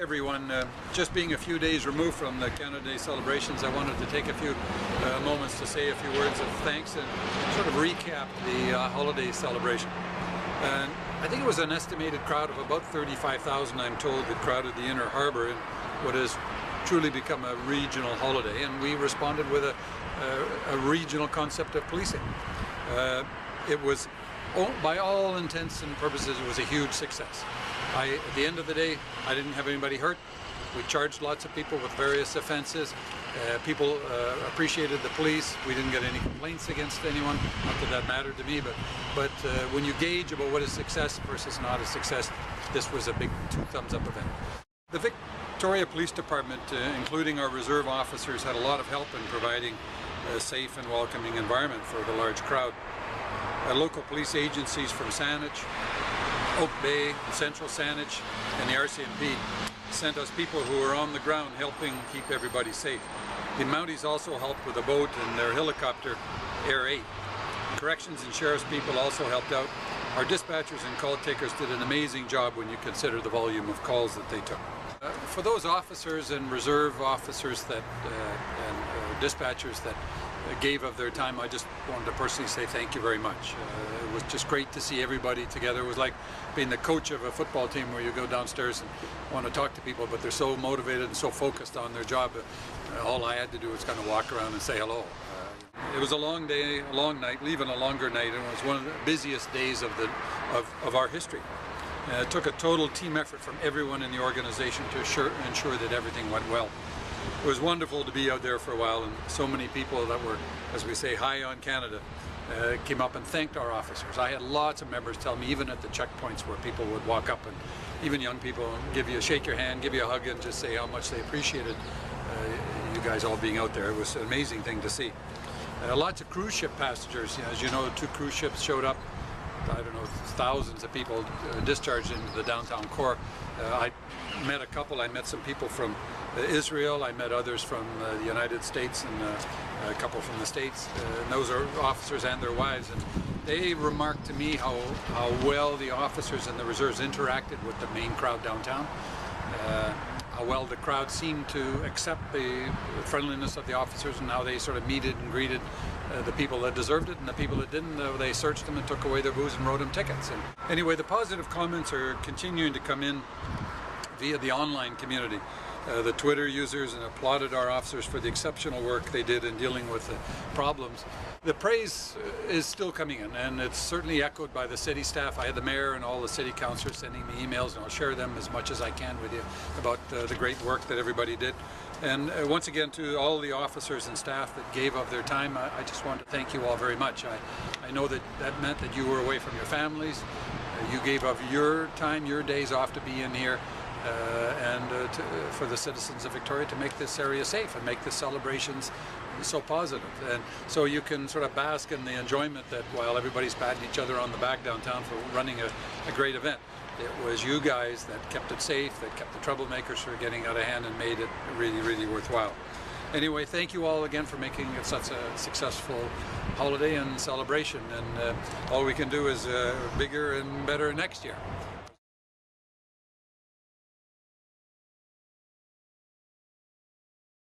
Everyone, just being a few days removed from the Canada Day celebrations, I wanted to take a few moments to say a few words of thanks and sort of recap the holiday celebration. And I think it was an estimated crowd of about 35,000, I'm told, that crowded the Inner Harbour in what has truly become a regional holiday, and we responded with a regional concept of policing. It was, by all intents and purposes, it was a huge success. At the end of the day, I didn't have anybody hurt. We charged lots of people with various offenses. People appreciated the police. We didn't get any complaints against anyone. Not that that mattered to me, but when you gauge about what is success versus not a success, this was a big two-thumbs-up event. The Victoria Police Department, including our reserve officers, had a lot of help in providing a safe and welcoming environment for the large crowd. Local police agencies from Saanich, Oak Bay, Central Saanich, and the RCMP sent us people who were on the ground helping keep everybody safe. The Mounties also helped with a boat and their helicopter, Air 8. Corrections and sheriff's people also helped out. Our dispatchers and call takers did an amazing job when you consider the volume of calls that they took. For those officers and reserve officers that and dispatchers that gave of their time, I just wanted to personally say thank you very much. It was just great to see everybody together. It was like being the coach of a football team where you go downstairs and want to talk to people, but they're so motivated and so focused on their job. All I had to do was kind of walk around and say hello. It was a long day, a long night, even a longer night, and it was one of the busiest days of our history. It took a total team effort from everyone in the organization to ensure that everything went well. It was wonderful to be out there for a while, and so many people that were, as we say, high on Canada came up and thanked our officers. I had lots of members tell me, even at the checkpoints where people would walk up, and even young people, shake your hand, give you a hug, and just say how much they appreciated you guys all being out there. It was an amazing thing to see. Lots of cruise ship passengers. As you know, 2 cruise ships showed up. I don't know, thousands of people discharged into the downtown core. I met a couple. I met some people from Israel. I met others from the United States and a couple from the States. And those are officers and their wives. And they remarked to me how well the officers and the reserves interacted with the main crowd downtown. How well the crowd seemed to accept the friendliness of the officers and how they sort of meted and greeted the people that deserved it, and the people that didn't, they searched them and took away their booze and wrote them tickets. And anyway, the positive comments are continuing to come in via the online community. The Twitter users applauded our officers for the exceptional work they did in dealing with the problems. The praise is still coming in, and it's certainly echoed by the city staff. I had the mayor and all the city councillors sending me emails, and I'll share them as much as I can with you about the great work that everybody did. And once again, to all the officers and staff that gave of their time, I just want to thank you all very much. I know that meant that you were away from your families. You gave of your time, your days off to be in here. For the citizens of Victoria to make this area safe and make the celebrations so positive. And so you can sort of bask in the enjoyment that while everybody's patting each other on the back downtown for running a great event, it was you guys that kept it safe, that kept the troublemakers from getting out of hand and made it really, really worthwhile. Anyway, thank you all again for making it such a successful holiday and celebration. And all we can do is bigger and better next year.